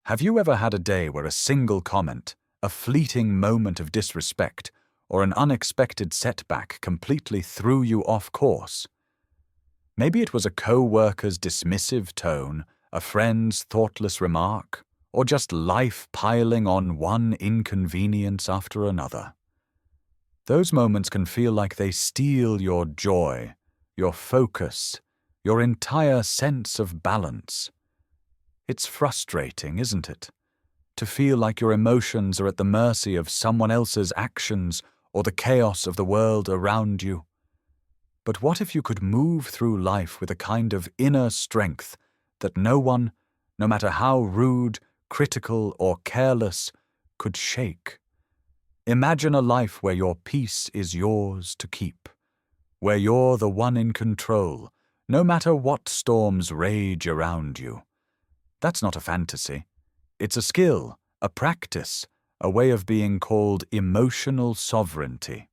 Have you ever had a day where a single comment, a fleeting moment of disrespect, or an unexpected setback completely threw you off course? Maybe it was a co-worker's dismissive tone, a friend's thoughtless remark, or just life piling on one inconvenience after another. Those moments can feel like they steal your joy, your focus, your entire sense of balance. It's frustrating, isn't it? To feel like your emotions are at the mercy of someone else's actions or the chaos of the world around you. But what if you could move through life with a kind of inner strength that no one, no matter how rude, critical, or careless, could shake? Imagine a life where your peace is yours to keep, where you're the one in control, no matter what storms rage around you. That's not a fantasy. It's a skill, a practice, a way of being called emotional sovereignty.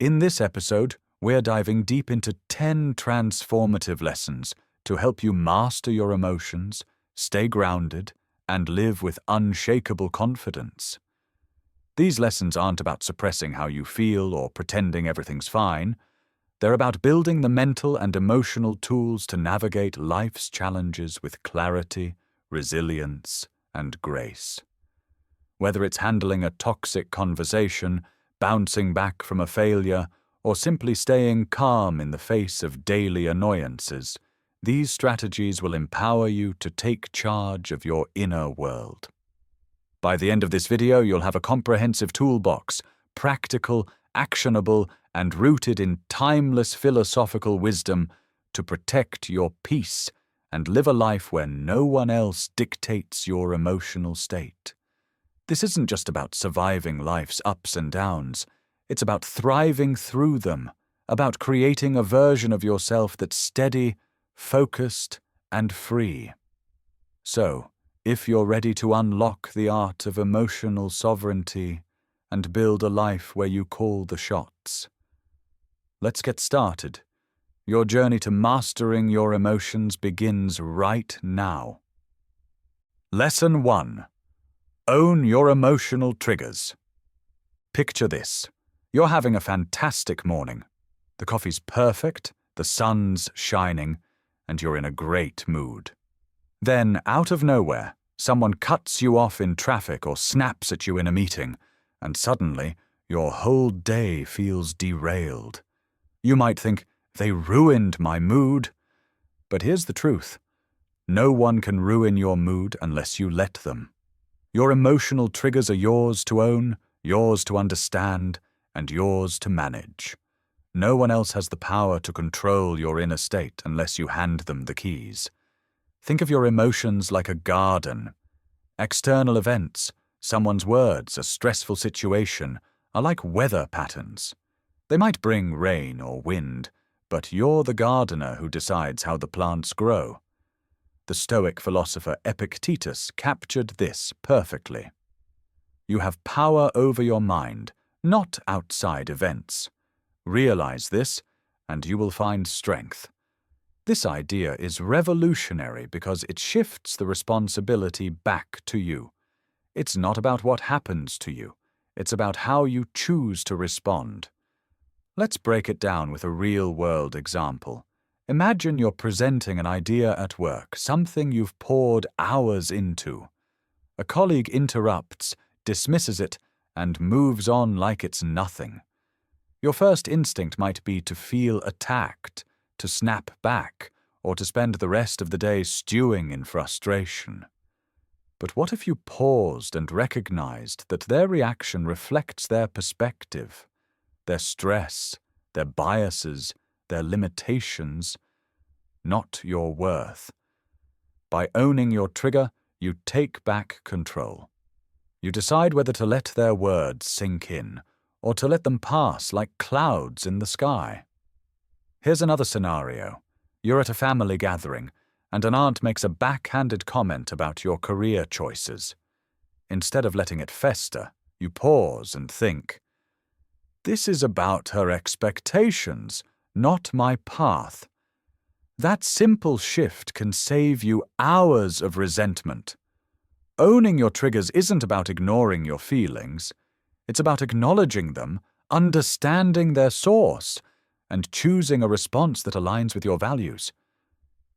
In this episode, we're diving deep into 10 transformative lessons to help you master your emotions, stay grounded, and live with unshakable confidence. These lessons aren't about suppressing how you feel or pretending everything's fine. They're about building the mental and emotional tools to navigate life's challenges with clarity, resilience, and grace. Whether it's handling a toxic conversation, bouncing back from a failure, or simply staying calm in the face of daily annoyances, these strategies will empower you to take charge of your inner world. By the end of this video, you'll have a comprehensive toolbox, practical, actionable, and rooted in timeless philosophical wisdom to protect your peace and live a life where no one else dictates your emotional state. This isn't just about surviving life's ups and downs. It's about thriving through them, about creating a version of yourself that's steady, focused, and free. So, if you're ready to unlock the art of emotional sovereignty and build a life where you call the shots, let's get started. Your journey to mastering your emotions begins right now. Lesson 1. Own your emotional triggers. Picture this. You're having a fantastic morning. The coffee's perfect, the sun's shining, and you're in a great mood. Then, out of nowhere, someone cuts you off in traffic or snaps at you in a meeting, and suddenly, your whole day feels derailed. You might think, they ruined my mood. But here's the truth. No one can ruin your mood unless you let them. Your emotional triggers are yours to own, yours to understand, and yours to manage. No one else has the power to control your inner state unless you hand them the keys. Think of your emotions like a garden. External events, someone's words, a stressful situation, are like weather patterns. They might bring rain or wind, but you're the gardener who decides how the plants grow. The Stoic philosopher Epictetus captured this perfectly. You have power over your mind, not outside events. Realize this, and you will find strength. This idea is revolutionary because it shifts the responsibility back to you. It's not about what happens to you. It's about how you choose to respond. Let's break it down with a real-world example. Imagine you're presenting an idea at work, something you've poured hours into. A colleague interrupts, dismisses it, and moves on like it's nothing. Your first instinct might be to feel attacked, to snap back, or to spend the rest of the day stewing in frustration. But what if you paused and recognized that their reaction reflects their perspective, their stress, their biases, their limitations, not your worth? By owning your trigger, you take back control. You decide whether to let their words sink in, or to let them pass like clouds in the sky. Here's another scenario. You're at a family gathering, and an aunt makes a backhanded comment about your career choices. Instead of letting it fester, you pause and think, this is about her expectations, not my path. That simple shift can save you hours of resentment. Owning your triggers isn't about ignoring your feelings. It's about acknowledging them, understanding their source, and choosing a response that aligns with your values.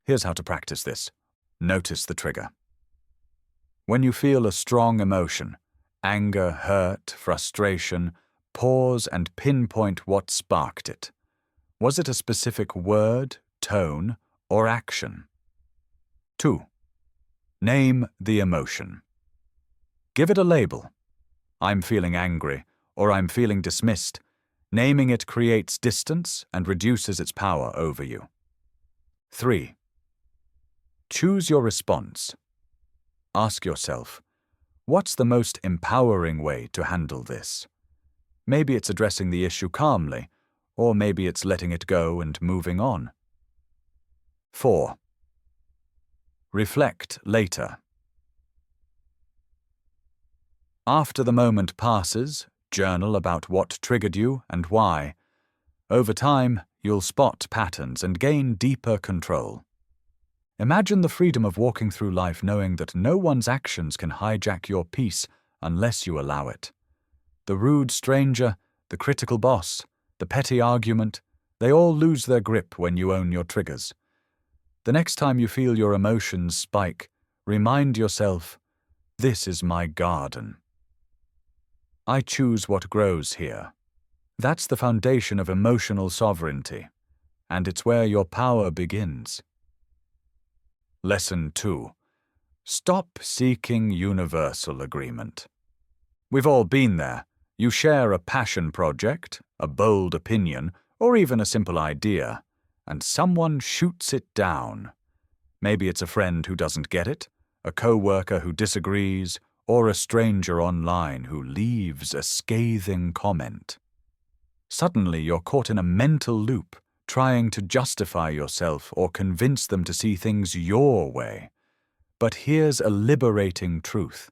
Here's how to practice this. Notice the trigger. When you feel a strong emotion, anger, hurt, frustration, pause and pinpoint what sparked it. Was it a specific word, tone, or action? 2. Name the emotion. Give it a label. I'm feeling angry, or I'm feeling dismissed. Naming it creates distance and reduces its power over you. 3. Choose your response. Ask yourself, what's the most empowering way to handle this? Maybe it's addressing the issue calmly, or maybe it's letting it go and moving on. 4. Reflect later. After the moment passes, journal about what triggered you and why. Over time, you'll spot patterns and gain deeper control. Imagine the freedom of walking through life knowing that no one's actions can hijack your peace unless you allow it. The rude stranger, the critical boss, the petty argument, they all lose their grip when you own your triggers. The next time you feel your emotions spike, remind yourself, this is my garden. I choose what grows here. That's the foundation of emotional sovereignty, and it's where your power begins. Lesson 2. Stop seeking universal agreement. We've all been there. You share a passion project, a bold opinion, or even a simple idea, and someone shoots it down. Maybe it's a friend who doesn't get it, a co-worker who disagrees, or a stranger online who leaves a scathing comment. Suddenly you're caught in a mental loop, trying to justify yourself or convince them to see things your way. But here's a liberating truth.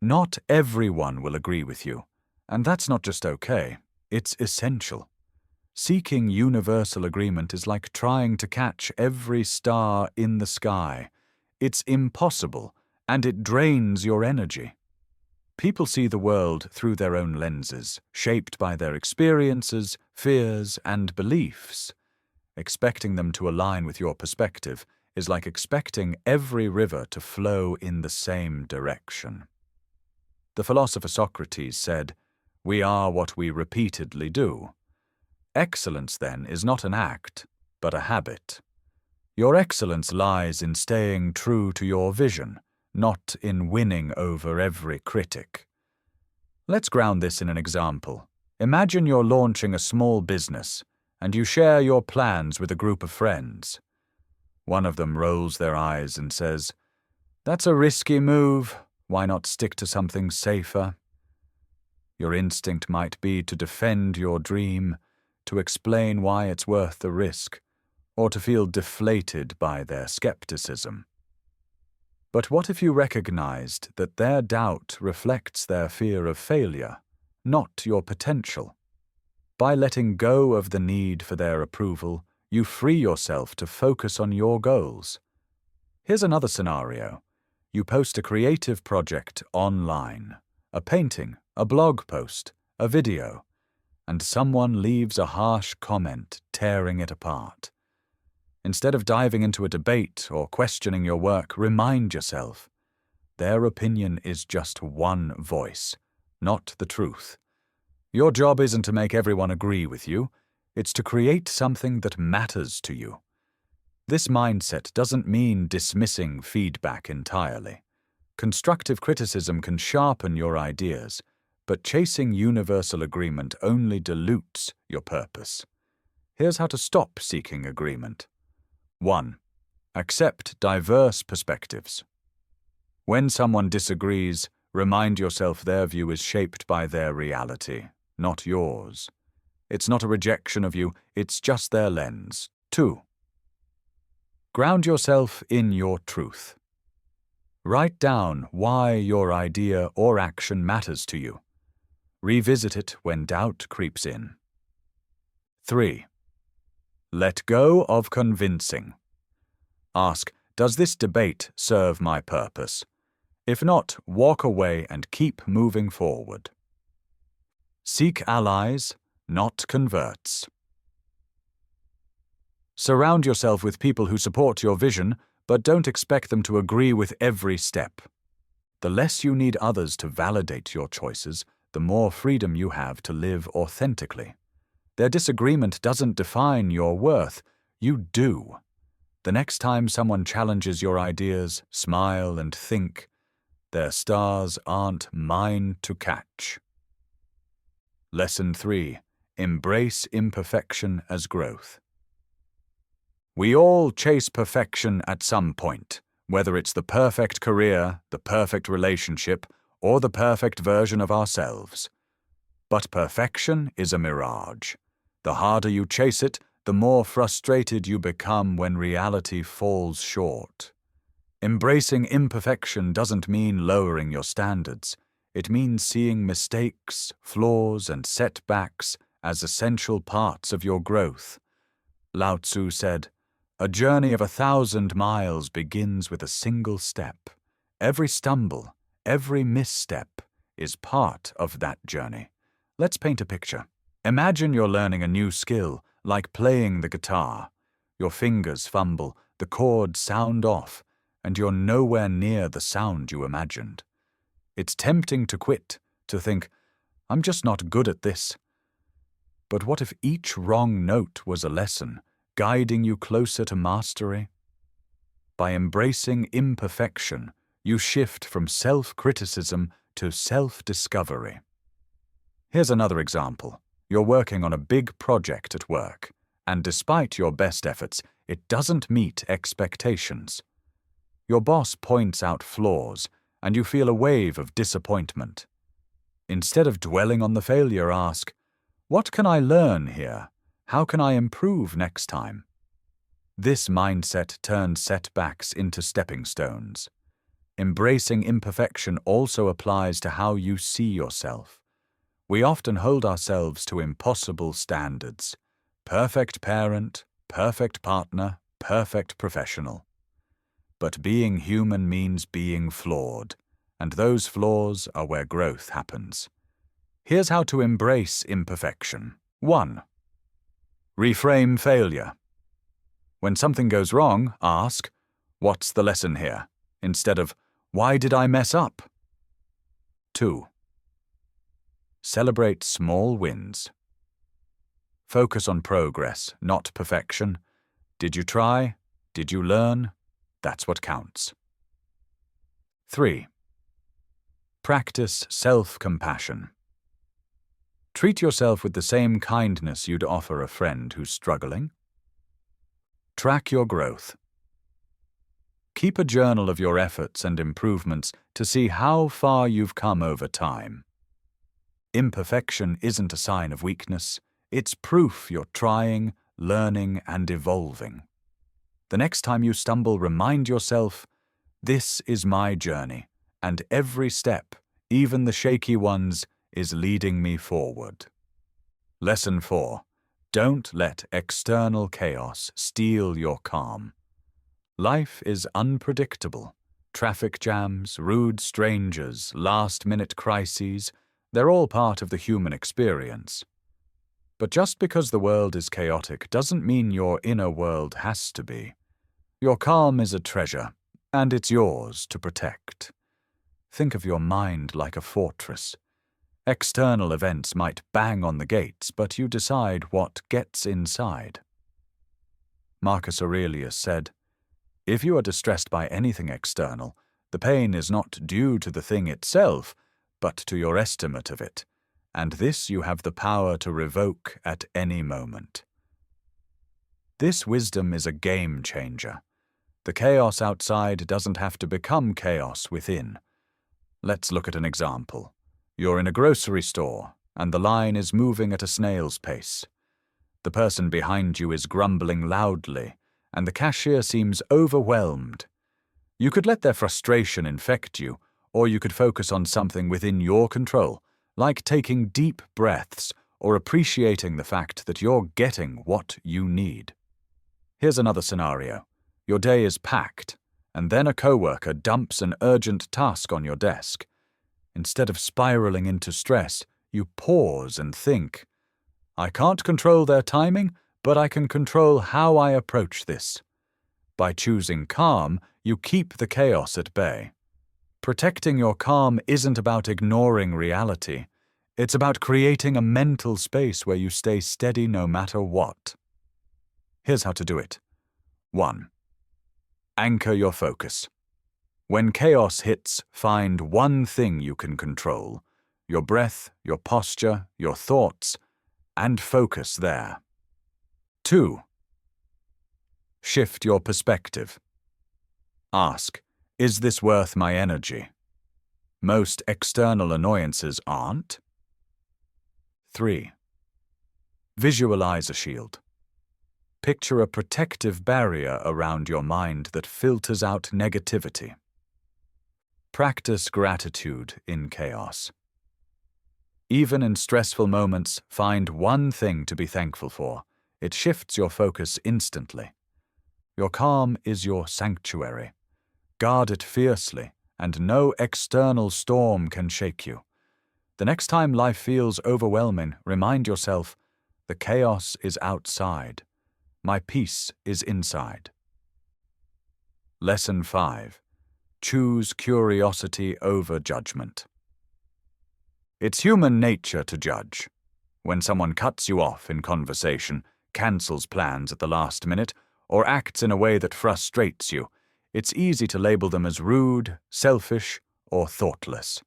Not everyone will agree with you, and that's not just okay, it's essential. Seeking universal agreement is like trying to catch every star in the sky. It's impossible, and it drains your energy. People see the world through their own lenses, shaped by their experiences, fears, and beliefs. Expecting them to align with your perspective is like expecting every river to flow in the same direction. The philosopher Socrates said, "We are what we repeatedly do." Excellence, then, is not an act, but a habit. Your excellence lies in staying true to your vision, not in winning over every critic. Let's ground this in an example. Imagine you're launching a small business, and you share your plans with a group of friends. One of them rolls their eyes and says, "That's a risky move. Why not stick to something safer?" Your instinct might be to defend your dream, to explain why it's worth the risk, or to feel deflated by their skepticism. But what if you recognized that their doubt reflects their fear of failure, not your potential? By letting go of the need for their approval, you free yourself to focus on your goals. Here's another scenario. You post a creative project online, a painting, a blog post, a video, and someone leaves a harsh comment tearing it apart. Instead of diving into a debate or questioning your work, remind yourself, their opinion is just one voice, not the truth. Your job isn't to make everyone agree with you, it's to create something that matters to you. This mindset doesn't mean dismissing feedback entirely. Constructive criticism can sharpen your ideas, but chasing universal agreement only dilutes your purpose. Here's how to stop seeking agreement. 1. Accept diverse perspectives. When someone disagrees, remind yourself their view is shaped by their reality, not yours. It's not a rejection of you, it's just their lens. 2. Ground yourself in your truth. Write down why your idea or action matters to you. Revisit it when doubt creeps in. 3. Let go of convincing. Ask, does this debate serve my purpose? If not, walk away and keep moving forward. Seek allies, not converts. Surround yourself with people who support your vision, but don't expect them to agree with every step. The less you need others to validate your choices, the more freedom you have to live authentically. Their disagreement doesn't define your worth, you do. The next time someone challenges your ideas, smile and think, their stars aren't mine to catch. Lesson 3. Embrace imperfection as growth. We all chase perfection at some point, whether it's the perfect career, the perfect relationship, or the perfect version of ourselves. But perfection is a mirage. The harder you chase it, the more frustrated you become when reality falls short. Embracing imperfection doesn't mean lowering your standards. It means seeing mistakes, flaws, and setbacks as essential parts of your growth. Lao Tzu said, "A journey of 1,000 miles begins with a single step. Every stumble, every misstep is part of that journey." Let's paint a picture. Imagine you're learning a new skill, like playing the guitar. Your fingers fumble, the chords sound off, and you're nowhere near the sound you imagined. It's tempting to quit, to think, "I'm just not good at this." But what if each wrong note was a lesson, guiding you closer to mastery? By embracing imperfection, you shift from self-criticism to self-discovery. Here's another example. You're working on a big project at work, and despite your best efforts, it doesn't meet expectations. Your boss points out flaws, and you feel a wave of disappointment. Instead of dwelling on the failure, ask, "What can I learn here? How can I improve next time?" This mindset turns setbacks into stepping stones. Embracing imperfection also applies to how you see yourself. We often hold ourselves to impossible standards. Perfect parent, perfect partner, perfect professional. But being human means being flawed, and those flaws are where growth happens. Here's how to embrace imperfection. 1. Reframe failure. When something goes wrong, ask, "What's the lesson here?" instead of, "Why did I mess up?" 2. Celebrate small wins. Focus on progress, not perfection. Did you try? Did you learn? That's what counts. 3. Practice self-compassion. Treat yourself with the same kindness you'd offer a friend who's struggling. Track your growth. Keep a journal of your efforts and improvements to see how far you've come over time. Imperfection isn't a sign of weakness. It's proof you're trying, learning, and evolving. The next time you stumble, remind yourself, "This is my journey, and every step, even the shaky ones, is leading me forward." Lesson 4. Don't let external chaos steal your calm. Life is unpredictable. Traffic jams, rude strangers, last-minute crises, they're all part of the human experience. But just because the world is chaotic doesn't mean your inner world has to be. Your calm is a treasure, and it's yours to protect. Think of your mind like a fortress. External events might bang on the gates, but you decide what gets inside. Marcus Aurelius said, "If you are distressed by anything external, the pain is not due to the thing itself, but to your estimate of it, and this you have the power to revoke at any moment." This wisdom is a game changer. The chaos outside doesn't have to become chaos within. Let's look at an example. You're in a grocery store, and the line is moving at a snail's pace. The person behind you is grumbling loudly, and the cashier seems overwhelmed. You could let their frustration infect you, or you could focus on something within your control, like taking deep breaths or appreciating the fact that you're getting what you need. Here's another scenario. Your day is packed, and then a coworker dumps an urgent task on your desk. Instead of spiraling into stress, you pause and think, I can't control their timing, but I can control how I approach this. By choosing calm, you keep the chaos at bay. Protecting your calm isn't about ignoring reality. It's about creating a mental space where you stay steady no matter what. Here's how to do it. 1. Anchor your focus. When chaos hits, find one thing you can control: your breath, your posture, your thoughts, and focus there. 2. Shift your perspective. Ask, is this worth my energy? Most external annoyances aren't. 3. Visualize a shield. Picture a protective barrier around your mind that filters out negativity. Practice gratitude in chaos. Even in stressful moments, find one thing to be thankful for. It shifts your focus instantly. Your calm is your sanctuary. Guard it fiercely, and no external storm can shake you. The next time life feels overwhelming, remind yourself, the chaos is outside. My peace is inside. Lesson 5. Choose curiosity over judgment. It's human nature to judge. When someone cuts you off in conversation, cancels plans at the last minute, or acts in a way that frustrates you, it's easy to label them as rude, selfish, or thoughtless.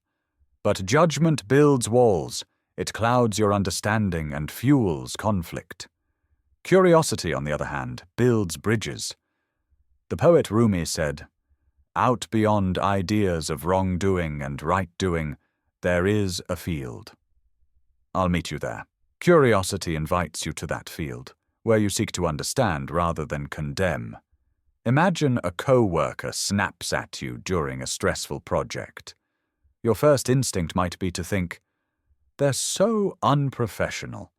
But judgment builds walls. It clouds your understanding and fuels conflict. Curiosity, on the other hand, builds bridges. The poet Rumi said, "Out beyond ideas of wrongdoing and right-doing, there is a field." I'll meet you there. Curiosity invites you to that field, where you seek to understand rather than condemn. Imagine a co-worker snaps at you during a stressful project. Your first instinct might be to think, they're so unprofessional.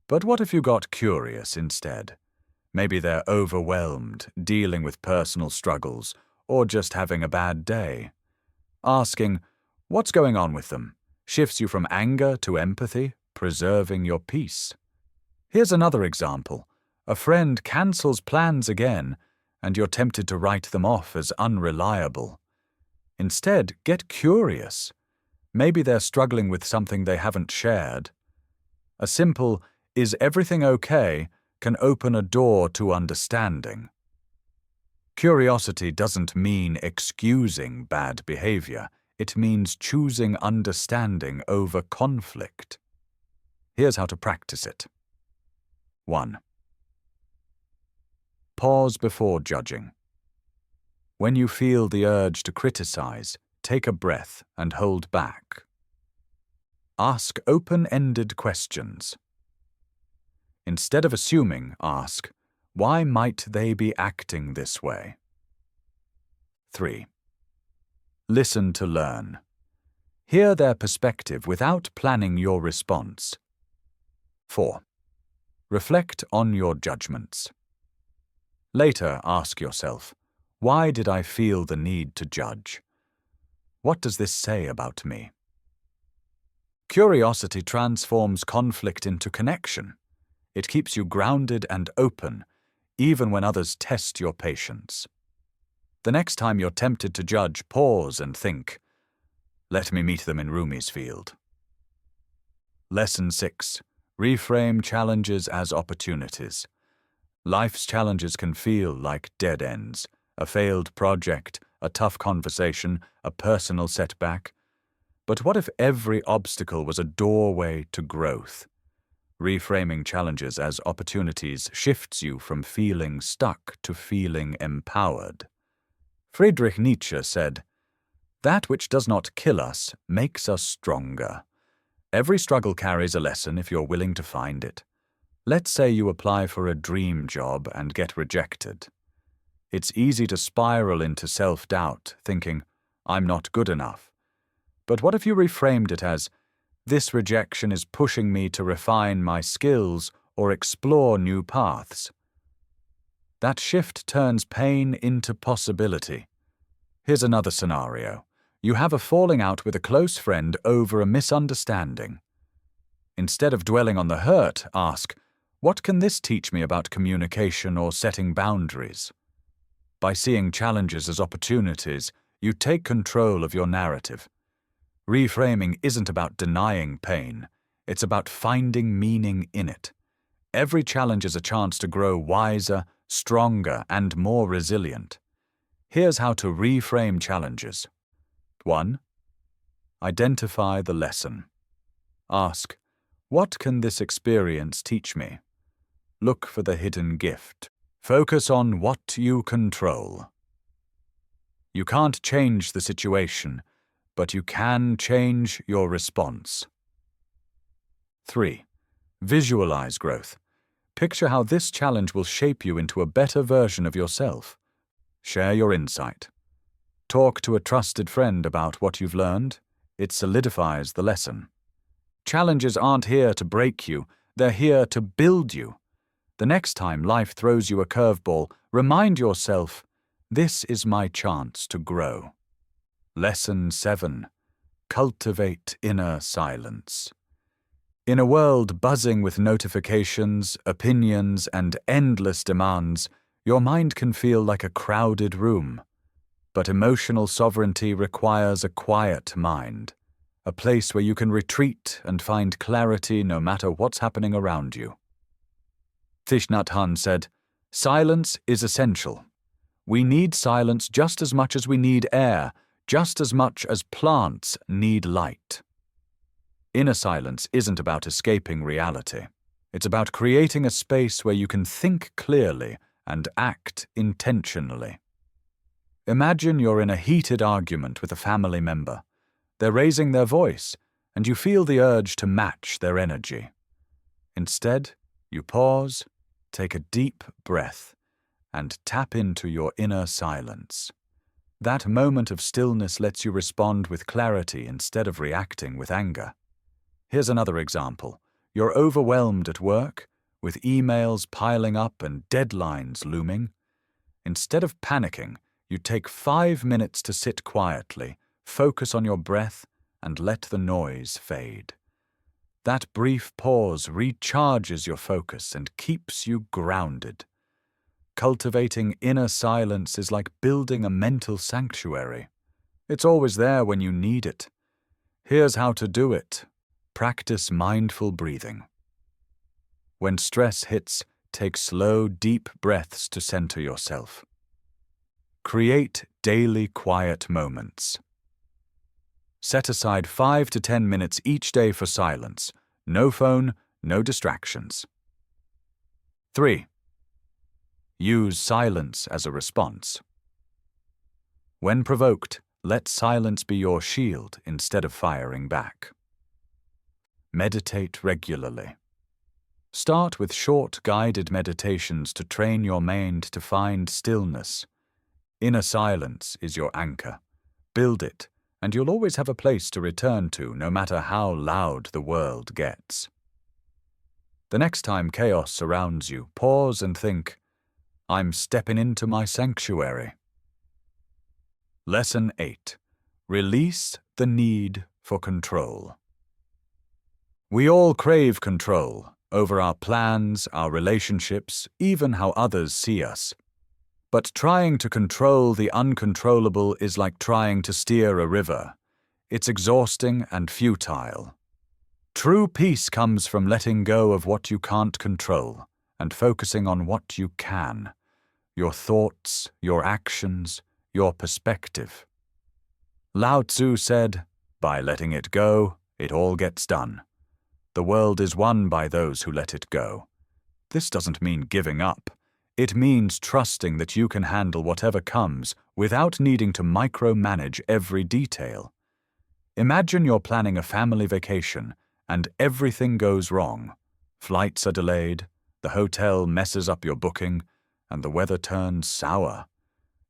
But what if you got curious instead? Maybe they're overwhelmed, dealing with personal struggles, or just having a bad day. Asking, what's going on with them, shifts you from anger to empathy, preserving your peace. Here's another example. A friend cancels plans again, and you're tempted to write them off as unreliable. Instead, get curious. Maybe they're struggling with something they haven't shared. A simple, "Is everything okay?" can open a door to understanding. Curiosity doesn't mean excusing bad behavior. It means choosing understanding over conflict. Here's how to practice it. 1. Pause before judging. When you feel the urge to criticize, take a breath and hold back. Ask open-ended questions. Instead of assuming, ask, why might they be acting this way? 3. Listen to learn. Hear their perspective without planning your response. 4. Reflect on your judgments. Later, ask yourself, why did I feel the need to judge? What does this say about me? Curiosity transforms conflict into connection. It keeps you grounded and open, even when others test your patience. The next time you're tempted to judge, pause and think, let me meet them in Rumi's field. Lesson 6. Reframe challenges as opportunities. Life's challenges can feel like dead ends, a failed project, a tough conversation, a personal setback. But what if every obstacle was a doorway to growth? Reframing challenges as opportunities shifts you from feeling stuck to feeling empowered. Friedrich Nietzsche said, "That which does not kill us makes us stronger." Every struggle carries a lesson if you're willing to find it. Let's say you apply for a dream job and get rejected. It's easy to spiral into self-doubt, thinking, I'm not good enough. But what if you reframed it as, this rejection is pushing me to refine my skills or explore new paths? That shift turns pain into possibility. Here's another scenario. You have a falling out with a close friend over a misunderstanding. Instead of dwelling on the hurt, ask, what can this teach me about communication or setting boundaries? By seeing challenges as opportunities, you take control of your narrative. Reframing isn't about denying pain, it's about finding meaning in it. Every challenge is a chance to grow wiser, stronger, and more resilient. Here's how to reframe challenges. 1. Identify the lesson. Ask, what can this experience teach me? Look for the hidden gift. Focus on what you control. You can't change the situation, but you can change your response. 3. Visualize growth. Picture how this challenge will shape you into a better version of yourself. Share your insight. Talk to a trusted friend about what you've learned. It solidifies the lesson. Challenges aren't here to break you, they're here to build you. The next time life throws you a curveball, remind yourself, this is my chance to grow. Lesson 7. Cultivate inner silence. In a world buzzing with notifications, opinions, and endless demands, your mind can feel like a crowded room. But emotional sovereignty requires a quiet mind, a place where you can retreat and find clarity no matter what's happening around you. Thich Nhat Hanh said, silence is essential. We need silence just as much as we need air, just as much as plants need light. Inner silence isn't about escaping reality. It's about creating a space where you can think clearly and act intentionally. Imagine you're in a heated argument with a family member. They're raising their voice, and you feel the urge to match their energy. Instead, you pause, take a deep breath, and tap into your inner silence. That moment of stillness lets you respond with clarity instead of reacting with anger. Here's another example. You're overwhelmed at work, with emails piling up and deadlines looming. Instead of panicking, you take 5 minutes to sit quietly, focus on your breath, and let the noise fade. That brief pause recharges your focus and keeps you grounded. Cultivating inner silence is like building a mental sanctuary. It's always there when you need it. Here's how to do it. Practice mindful breathing. When stress hits, take slow, deep breaths to center yourself. Create daily quiet moments. Set aside 5 to 10 minutes each day for silence. No phone, no distractions. 3. Use silence as a response. When provoked, let silence be your shield instead of firing back. Meditate regularly. Start with short guided meditations to train your mind to find stillness. Inner silence is your anchor. Build it, and you'll always have a place to return to no matter how loud the world gets. The next time chaos surrounds you, pause and think, I'm stepping into my sanctuary. Lesson 8. Release the need for control. We all crave control over our plans, our relationships, even how others see us. But trying to control the uncontrollable is like trying to steer a river. It's exhausting and futile. True peace comes from letting go of what you can't control and focusing on what you can. Your thoughts, your actions, your perspective. Lao Tzu said, by letting it go, it all gets done. The world is won by those who let it go. This doesn't mean giving up. It means trusting that you can handle whatever comes without needing to micromanage every detail. Imagine you're planning a family vacation and everything goes wrong. Flights are delayed, the hotel messes up your booking, and the weather turns sour.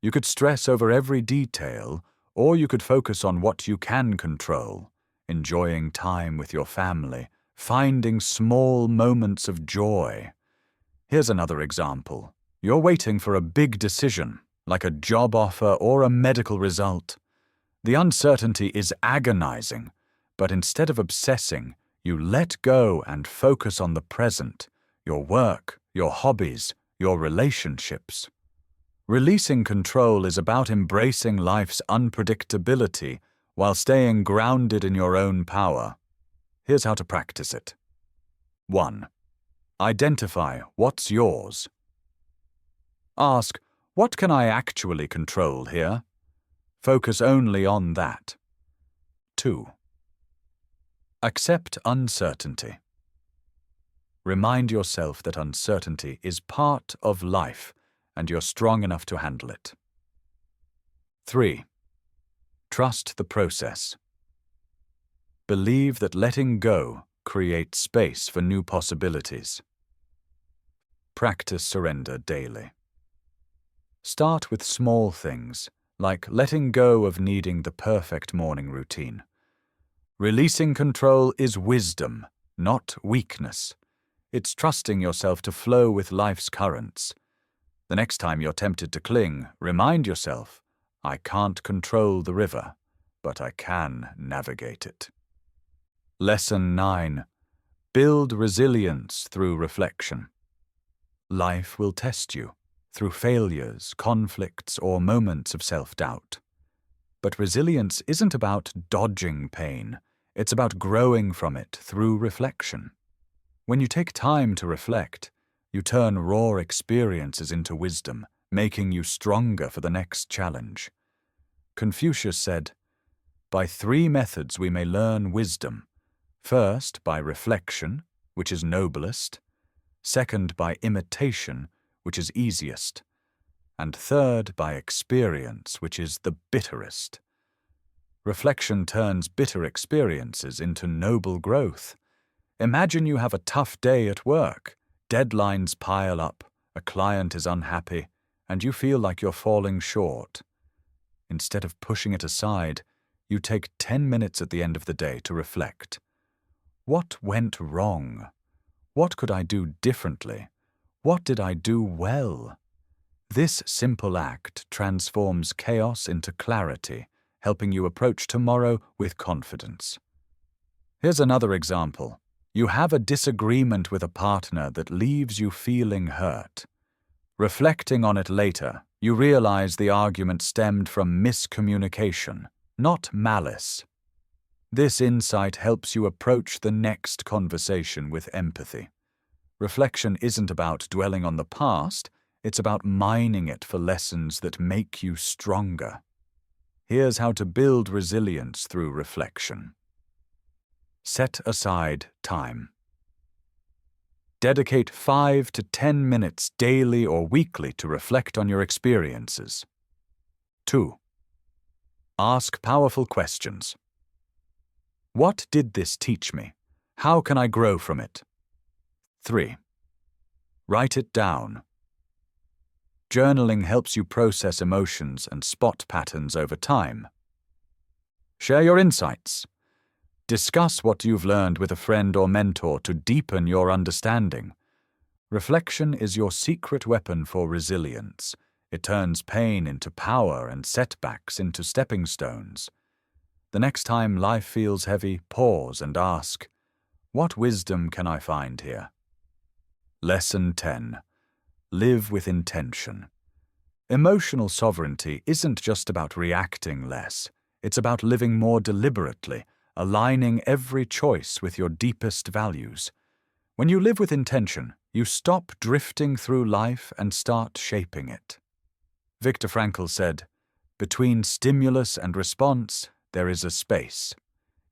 You could stress over every detail, or you could focus on what you can control, enjoying time with your family, finding small moments of joy. Here's another example. You're waiting for a big decision, like a job offer or a medical result. The uncertainty is agonizing, but instead of obsessing, you let go and focus on the present, your work, your hobbies, your relationships. Releasing control is about embracing life's unpredictability while staying grounded in your own power. Here's how to practice it. 1. Identify what's yours. Ask, what can I actually control here? Focus only on that. 2. Accept uncertainty. Remind yourself that uncertainty is part of life and you're strong enough to handle it. 3. Trust the process. Believe that letting go creates space for new possibilities. Practice surrender daily. Start with small things, like letting go of needing the perfect morning routine. Releasing control is wisdom, not weakness. It's trusting yourself to flow with life's currents. The next time you're tempted to cling, remind yourself, I can't control the river, but I can navigate it. Lesson 9. Build resilience through reflection. Life will test you through failures, conflicts, or moments of self-doubt. But resilience isn't about dodging pain. It's about growing from it through reflection. When you take time to reflect, you turn raw experiences into wisdom, making you stronger for the next challenge. Confucius said, "By 3 methods we may learn wisdom. First, by reflection, which is noblest. Second, by imitation, which is easiest. And third, by experience, which is the bitterest." Reflection turns bitter experiences into noble growth. Imagine you have a tough day at work. Deadlines pile up, a client is unhappy, and you feel like you're falling short. Instead of pushing it aside, you take 10 minutes at the end of the day to reflect. What went wrong? What could I do differently? What did I do well? This simple act transforms chaos into clarity, helping you approach tomorrow with confidence. Here's another example. You have a disagreement with a partner that leaves you feeling hurt. Reflecting on it later, you realize the argument stemmed from miscommunication, not malice. This insight helps you approach the next conversation with empathy. Reflection isn't about dwelling on the past, it's about mining it for lessons that make you stronger. Here's how to build resilience through reflection. Set aside time. Dedicate 5 to 10 minutes daily or weekly to reflect on your experiences. 2. Ask powerful questions. What did this teach me? How can I grow from it? 3. Write it down. Journaling helps you process emotions and spot patterns over time. Share your insights. Discuss what you've learned with a friend or mentor to deepen your understanding. Reflection is your secret weapon for resilience. It turns pain into power and setbacks into stepping stones. The next time life feels heavy, pause and ask, what wisdom can I find here? Lesson 10. Live with intention. Emotional sovereignty isn't just about reacting less. It's about living more deliberately, aligning every choice with your deepest values. When you live with intention, you stop drifting through life and start shaping it. Viktor Frankl said, "Between stimulus and response, there is a space.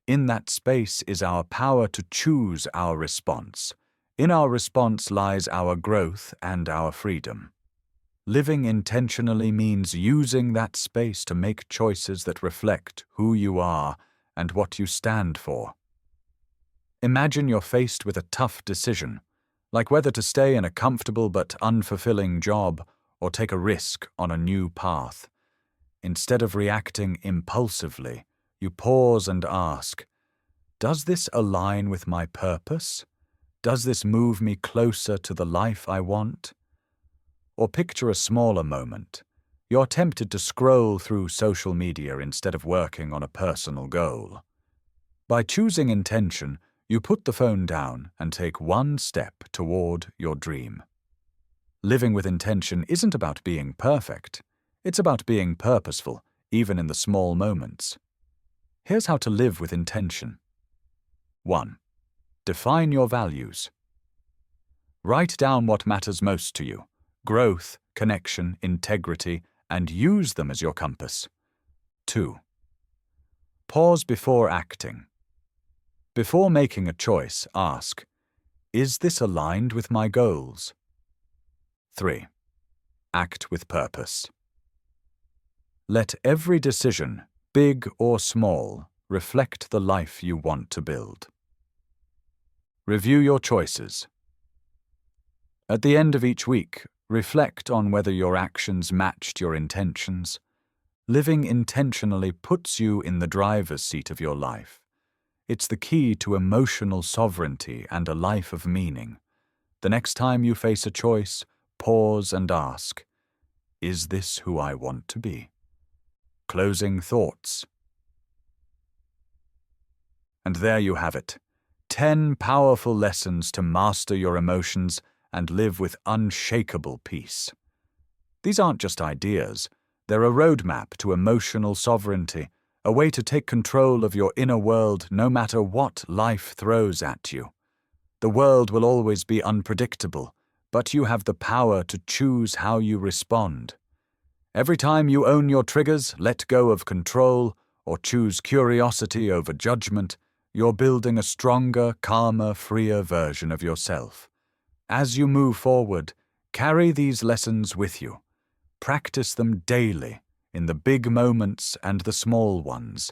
In that space is our power to choose our response. In our response lies our growth and our freedom." Living intentionally means using that space to make choices that reflect who you are and what you stand for. Imagine you're faced with a tough decision, like whether to stay in a comfortable but unfulfilling job or take a risk on a new path. Instead of reacting impulsively, you pause and ask, does this align with my purpose? Does this move me closer to the life I want? Or picture a smaller moment. You're tempted to scroll through social media instead of working on a personal goal. By choosing intention, you put the phone down and take one step toward your dream. Living with intention isn't about being perfect. It's about being purposeful, even in the small moments. Here's how to live with intention. 1. Define your values. Write down what matters most to you: growth, connection, integrity, and use them as your compass. 2. Pause before acting. Before making a choice, ask, is this aligned with my goals? 3. Act with purpose. Let every decision, big or small, reflect the life you want to build. Review your choices. At the end of each week, reflect on whether your actions matched your intentions. Living intentionally puts you in the driver's seat of your life. It's the key to emotional sovereignty and a life of meaning. The next time you face a choice, pause and ask, is this who I want to be? Closing thoughts. And there you have it. 10 powerful lessons to master your emotions and live with unshakable peace. These aren't just ideas. They're a roadmap to emotional sovereignty, a way to take control of your inner world no matter what life throws at you. The world will always be unpredictable, but you have the power to choose how you respond. Every time you own your triggers, let go of control, or choose curiosity over judgment, you're building a stronger, calmer, freer version of yourself. As you move forward, carry these lessons with you. Practice them daily, in the big moments and the small ones.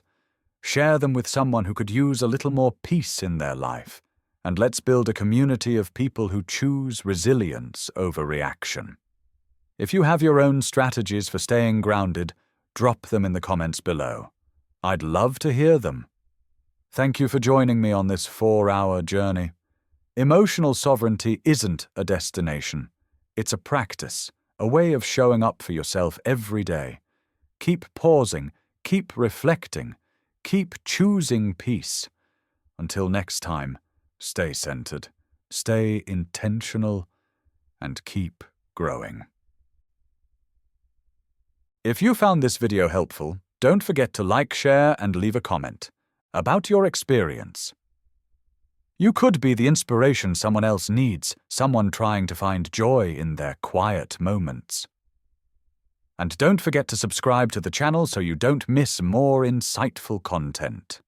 Share them with someone who could use a little more peace in their life, and let's build a community of people who choose resilience over reaction. If you have your own strategies for staying grounded, drop them in the comments below. I'd love to hear them. Thank you for joining me on this 4-hour journey. Emotional sovereignty isn't a destination. It's a practice, a way of showing up for yourself every day. Keep pausing, keep reflecting, keep choosing peace. Until next time, stay centered, stay intentional, and keep growing. If you found this video helpful, don't forget to like, share, and leave a comment about your experience. You could be the inspiration someone else needs, someone trying to find joy in their quiet moments. And don't forget to subscribe to the channel so you don't miss more insightful content.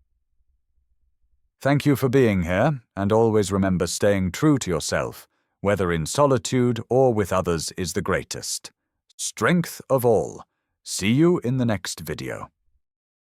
Thank you for being here, and always remember staying true to yourself, whether in solitude or with others, is the greatest strength of all. See you in the next video.